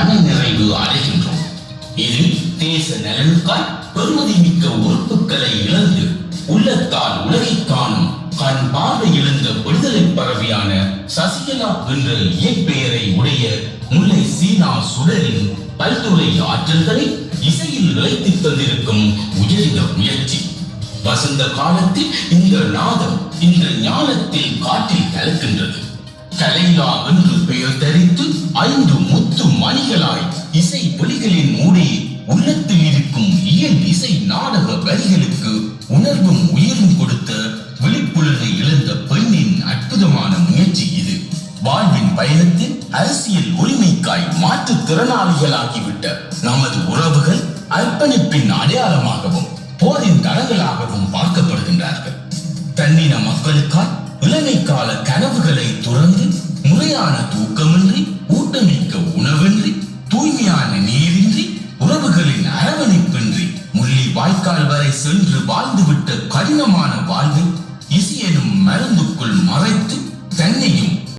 மனநிறைவு அடைகின்றோம். இது தேச நலனுக்காய் பெருமதி மிக்க உறுப்புகளை இழந்து உள்ளத்தால் உலகை காணும் கண் பார்வை இழந்த விடுதலை பறவையான சசிகலா என்ற இயற்பெயரை உடைய முல்லை சீனா சுடரின் பல்துறை ஆற்றல்களை இசையில் நிலைத்து தந்திருக்கும் உயர்ந்த முயற்சி. வசந்த காலத்தில் இந்த நாதம் இந்த ஞானத்தில் காற்றில் கலக்கின்றது. கலைலா என்று பெயர் தரித்து 5 முத்து மணிகளாய் இசை ஒலிகளின் மூடி உள்ளத்தில் இருக்கும் இயல் இசை நாடக வரிகளுக்கு உணர்வும் உயிரும் கொடுத்த விழிப்புணர்வை இழந்த பெண்ணின் அற்புதமான முயற்சி இது. வாழ்வின் பயணத்தில் அரசியல் உரிமைக்காய் மாற்றுத் திறனாளிகளாகிவிட்ட நமது உறவுகள் அர்ப்பணிப்பின் அடையாளமாகவும் போரின் தடங்களாகவும் பார்க்கப்படுகின்றார்கள். தன்னின மக்களுக்காய் இளமை கால கனவுகளை துறந்து முறையான தூக்கமின்றி ஊட்டமிக்க உணவின்றி தூய்மையான நீரின்றி உறவுகளின் அரவணைப்பின்றி முள்ளி வாய்க்கால் வரை சென்று வாழ்ந்துவிட்ட கடினமான வாழ்வை